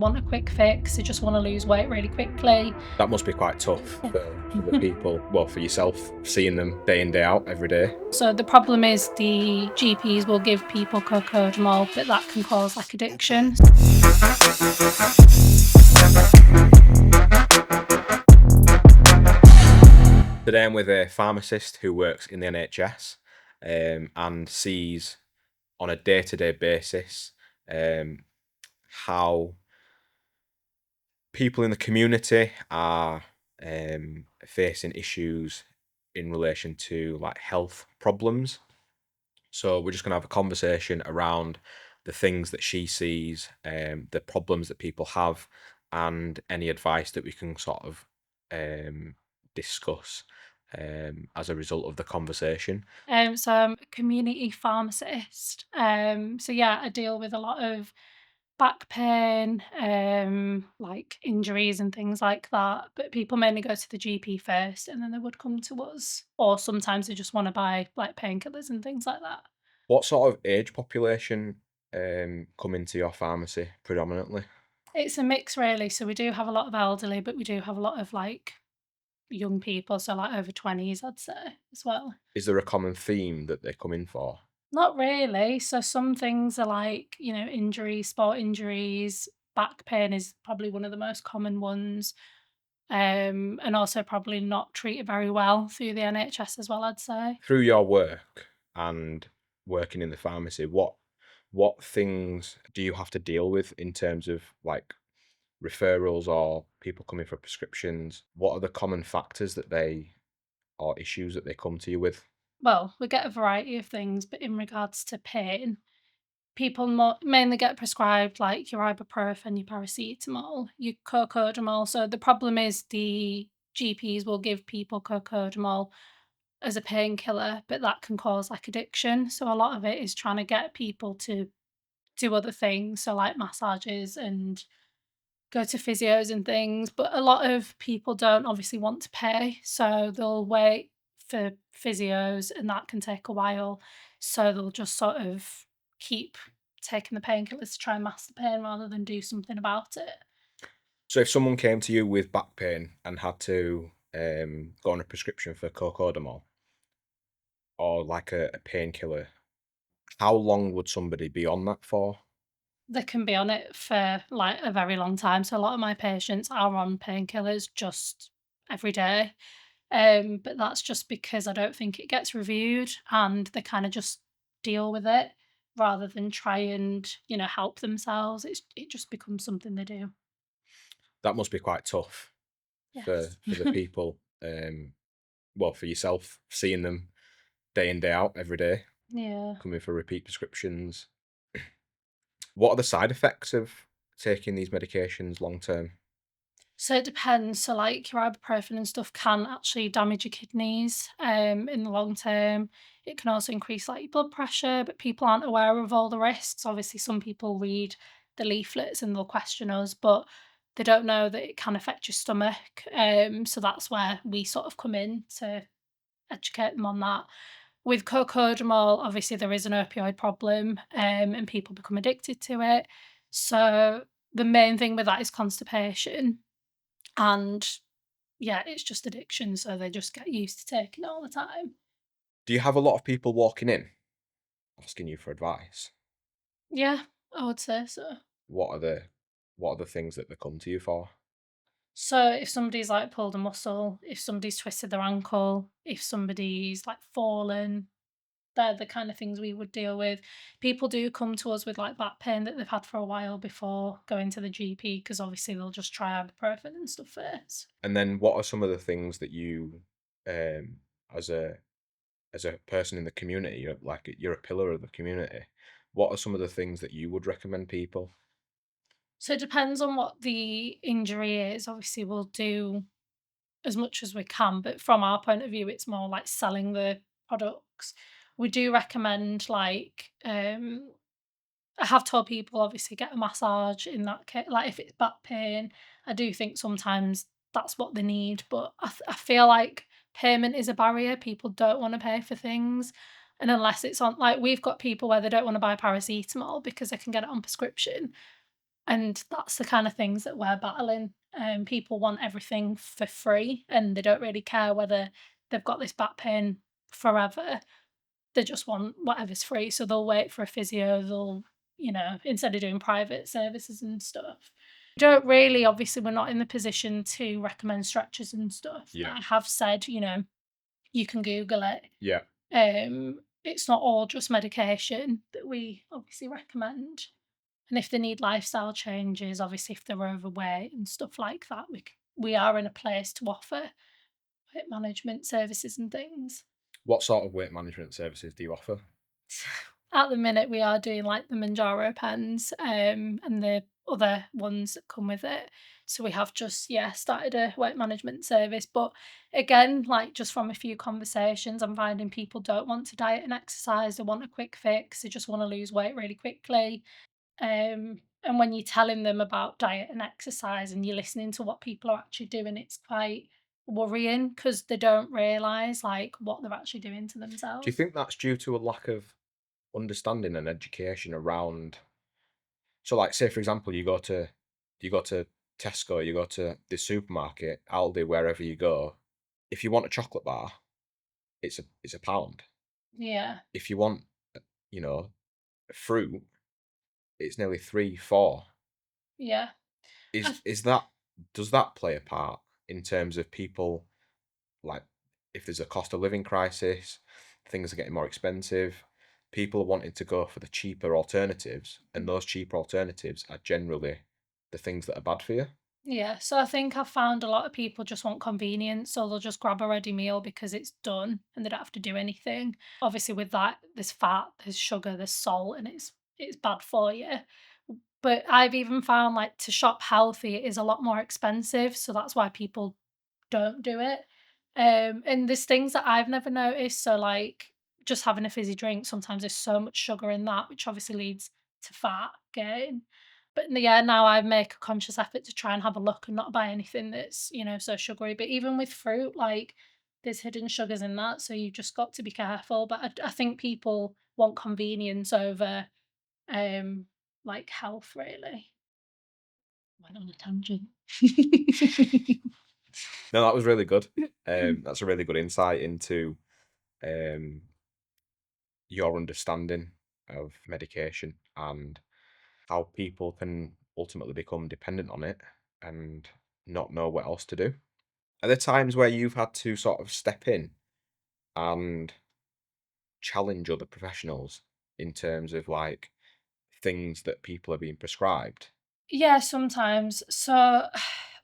Want a quick fix, they just want to lose weight really quickly. That must be quite tough Yeah. for the people, well, for yourself, seeing them day in, day out, every day. So the problem is the GPs will give people cocodamol, but that can cause like addiction. Today I'm with a pharmacist who works in the NHS and sees on a day-to-day basis um, how people in the community are facing issues in relation to like health problems. So we're just going to have a conversation around the things that she sees, the problems that people have, and any advice that we can sort of discuss as a result of the conversation. So I'm a community pharmacist. So yeah, I deal with a lot of back pain, like injuries and things like that. But people mainly go to the GP first, and then they would come to us, or sometimes they just want to buy like painkillers and things like that. What sort of age population come into your pharmacy predominantly? It's a mix really. So we do have a lot of elderly, but we do have a lot of like young people, so like over 20s, I'd say as well. Is there a common theme that they come in for? Not really. So some things are like, injuries, sport injuries, back pain is probably one of the most common ones. And also probably not treated very well through the NHS as well, I'd say. Through your work and working in the pharmacy, what things do you have to deal with in terms of like referrals or people coming for prescriptions? What are the common factors that they or issues that they come to you with? Well, we get a variety of things, but in regards to pain, people mainly get prescribed like your ibuprofen, your paracetamol, your cocodamol. So the problem is the GPs will give people cocodamol as a painkiller, but that can cause like addiction. So a lot of it is trying to get people to do other things, so like massages and go to physios and things. But a lot of people don't obviously want to pay, so they'll wait for physios, and that can take a while. So they'll just sort of keep taking the painkillers to try and mask the pain rather than do something about it. So if someone came to you with back pain and had to go on a prescription for cocodamol or like a painkiller, how long would somebody be on that for? They can be on it for like a very long time. So a lot of my patients are on painkillers just every day. But that's just because I don't think it gets reviewed and they kind of just deal with it rather than try and, help themselves. It just becomes something they do. That must be quite tough Yes. for the people. Well, for yourself, seeing them day in, day out, every day, Yeah. coming for repeat prescriptions. What are the side effects of taking these medications long term? So it depends. So like your ibuprofen and stuff can actually damage your kidneys in the long term. It can also increase like your blood pressure, but people aren't aware of all the risks. Obviously, some people read the leaflets and they'll question us, but they don't know that it can affect your stomach. So that's where we sort of come in to educate them on that. With cocodamol, obviously there is an opioid problem, and people become addicted to it. So the main thing with that is constipation and yeah, it's just addiction, so they just get used to taking it all the time. Do you have a lot of people walking in asking you for advice? Yeah, I would say so. What are the what are the things that they come to you for? So if somebody's like pulled a muscle, if somebody's twisted their ankle, if somebody's like fallen, they're the kind of things we would deal with. People do come to us with like back pain that they've had for a while before going to the GP because obviously they'll just try ibuprofen and stuff first. And then what are some of the things that you, um, as a person in the community, you're a pillar of the community. What are some of the things that you would recommend people? So it depends on what the injury is. Obviously, we'll do as much as we can, but from our point of view, it's more like selling the products. We do recommend like I have told people obviously get a massage in that case. Like if it's back pain, I do think sometimes that's what they need, but I feel like payment is a barrier. People don't want to pay for things. And unless it's on, like we've got people where they don't want to buy paracetamol because they can get it on prescription. And that's the kind of things that we're battling. People want everything for free and they don't really care whether they've got this back pain forever. They just want whatever's free. So they'll wait for a physio, instead of doing private services and stuff. Don't really, obviously, we're not in the position to recommend stretchers and stuff. But Yeah. I have said, you can Google it. Yeah. It's not all just medication that we obviously recommend. And if they need lifestyle changes, obviously if they're overweight and stuff like that, we are in a place to offer weight management services and things. What sort of weight management services do you offer? At the minute, we are doing like the Manjaro pens, and the other ones that come with it. So we have just, yeah, started a weight management service. But again, like just from a few conversations, I'm finding people don't want to diet and exercise. They want a quick fix. They just want to lose weight really quickly. And when you're telling them about diet and exercise and you're listening to what people are actually doing, it's quite worrying because they don't realize like what they're actually doing to Do you themselves. think that's due to a lack of understanding and education around, so like say for example you go to Tesco, you go to the supermarket, Aldi, wherever you go, if you want a chocolate bar, it's a pound. Yeah, If you want, you know, fruit, it's nearly 3, 4. yeah. I Is that, does that play a part in terms of people, like, if there's a cost of living crisis, things are getting more expensive, people are wanting to go for the cheaper alternatives, and those cheaper alternatives are generally the things that are bad for you? Yeah, so I think I've found a lot of people just want convenience, so they'll just grab a ready meal because it's done and they don't have to do anything. Obviously, with that, there's fat, there's sugar, there's salt, and it's bad for you. But I've even found like to shop healthy is a lot more expensive, so that's why people don't do it. And there's things that I've never noticed. So like just having a fizzy drink, sometimes there's so much sugar in that, which obviously leads to fat gain. But yeah, now I make a conscious effort to try and have a look and not buy anything that's, so sugary. But even with fruit, like there's hidden sugars in that. So you just got to be careful. But I think people want convenience over um like health really. Went on a tangent. No, that was really good. That's a really good insight into um, your understanding of medication and how people can ultimately become dependent on it and not know what else to do. Are there times where you've had to sort of step in and challenge other professionals in terms of like things that people are being prescribed? Yeah, sometimes. So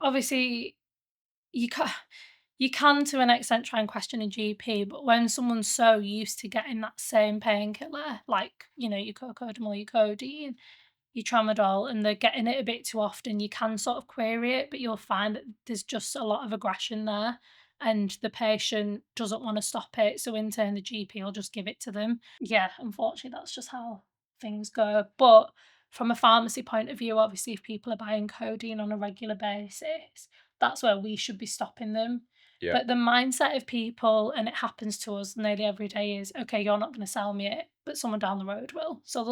obviously you can you can to an extent try and question a GP, but when someone's so used to getting that same painkiller, like, your cocodamol, your codeine, your tramadol, and they're getting it a bit too often, you can sort of query it, but you'll find that there's just a lot of aggression there and the patient doesn't want to stop it. So in turn the GP will just give it to them. Yeah, unfortunately that's just how things go. But from a pharmacy point of view, obviously if people are buying codeine on a regular basis, that's where we should be stopping them. Yeah, But the mindset of people, and it happens to us nearly every day, is okay, you're not going to sell me it, but someone down the road will. So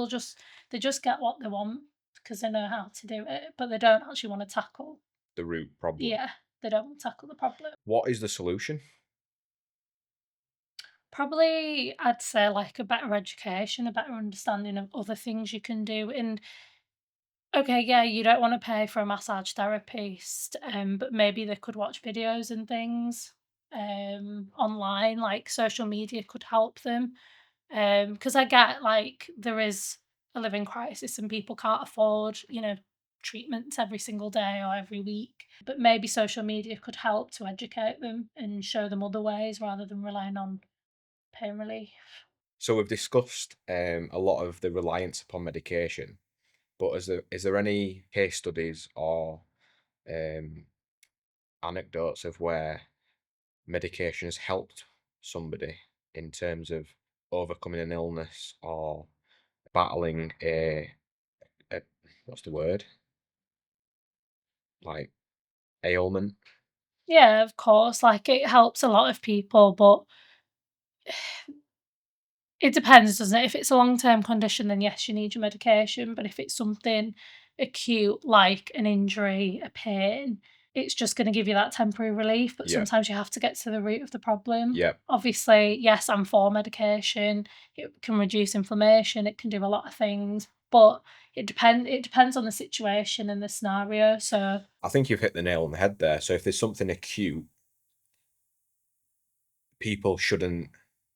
they just get what they want because they know how to do it, but they don't actually want to tackle. the root problem. Yeah, they don't want to tackle the problem. What is the solution? Probably, I'd say like a better education, a better understanding of other things you can do. And okay, yeah, you don't want to pay for a massage therapist, but maybe they could watch videos and things online, like social media could help them. Because I get like there is a living crisis and people can't afford, treatments every single day or every week. But maybe social media could help to educate them and show them other ways rather than relying on pain relief. So we've discussed a lot of the reliance upon medication, but is there any case studies or um, anecdotes of where medication has helped somebody in terms of overcoming an illness or battling a what's the word, like, ailment? Yeah, of course. Like it helps a lot of people, but it depends, doesn't it? If it's a long term condition, then yes, you need your medication. But if it's something acute, like an injury, a pain, it's just gonna give you that temporary relief, but Yeah. sometimes you have to get to the root of the problem. Yeah. Obviously, yes, I'm for medication. It can reduce inflammation, it can do a lot of things, but it depends on the situation and the scenario, so I think you've hit the nail on the head there. So if there's something acute, people shouldn't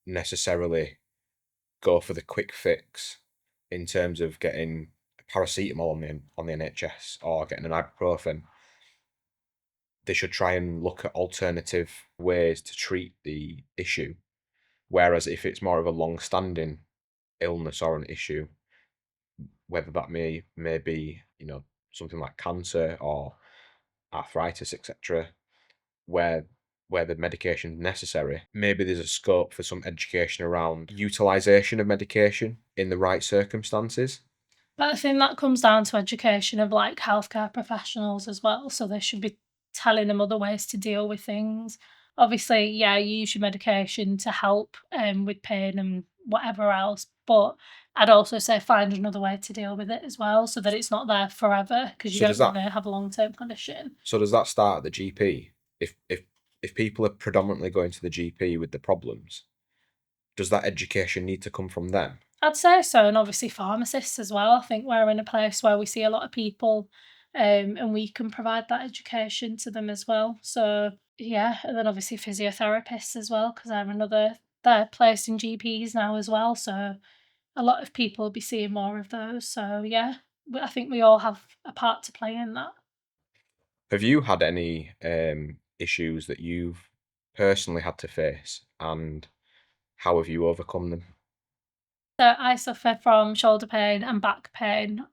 necessarily go for the quick fix in terms of getting paracetamol on the NHS or getting an ibuprofen. They should try and look at alternative ways to treat the issue. Whereas if it's more of a long-standing illness or an issue, whether that may be, something like cancer or arthritis, etc., where the medication is necessary, maybe there's a scope for some education around utilization of medication in the right circumstances. but I think that comes down to education of, like, healthcare professionals as well, so they should be telling them other ways to deal with things. Obviously, yeah, you use your medication to help, with pain and whatever else, but I'd also say find another way to deal with it as well so that it's not there forever because you So does don't that wanna have a long-term condition. so does that start at the GP? If people are predominantly going to the GP with the problems, does that education need to come from them? I'd say so, and obviously pharmacists as well. I think we're in a place where we see a lot of people, and we can provide that education to them as well. So yeah, and then obviously physiotherapists as well, because they're placed in GPs now as well. So a lot of people will be seeing more of those. So yeah, I think we all have a part to play in that. Have you had any issues that you've personally had to face, and how have you overcome them? So I suffer from shoulder pain and back pain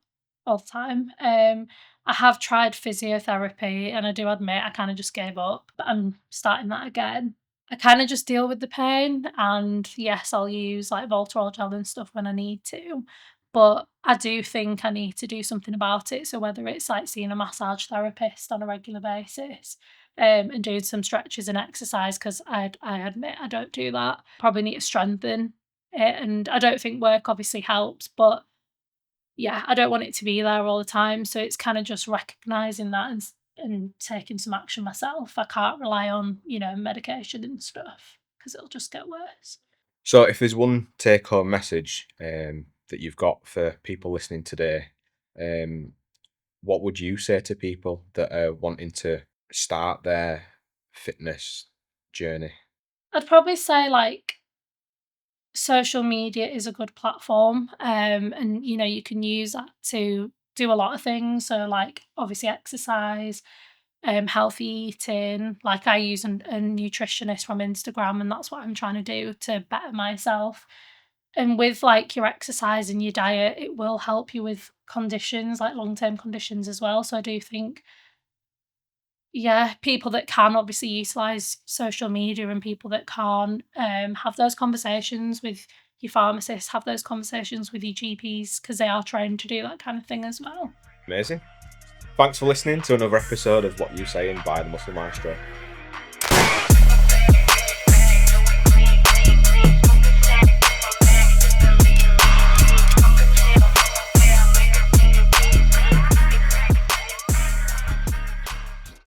all the time. I have tried physiotherapy and I do admit I kind of just gave up, but I'm starting that again. I kind of just deal with the pain and yes, I'll use like Voltarol gel and stuff when I need to. But I do think I need to do something about it. So whether it's like seeing a massage therapist on a regular basis, and doing some stretches and exercise, because I admit I don't do that. Probably need to strengthen it, and I don't think work obviously helps, but yeah, I don't want it to be there all the time, so it's kinda just recognizing that and taking some action myself. I can't rely on, medication and stuff because 'cause it'll just get worse. So, if there's one take-home message that you've got for people listening today, um, what would you say to people that are wanting to start their fitness journey? I'd probably say, like, social media is a good platform, and, you can use that to do a lot of things, so, like, obviously exercise, healthy eating. Like I use a nutritionist from Instagram, and that's what I'm trying to do to better myself. And with like your exercise and your diet, it will help you with conditions, like long term conditions as well. So I do think, yeah, people that can obviously utilize social media and people that can't, have those conversations with your pharmacist, have those conversations with your GPs because they are trained to do that kind of thing as well. Amazing. Thanks for listening to another episode of What You Saying by the Muscle Maestro.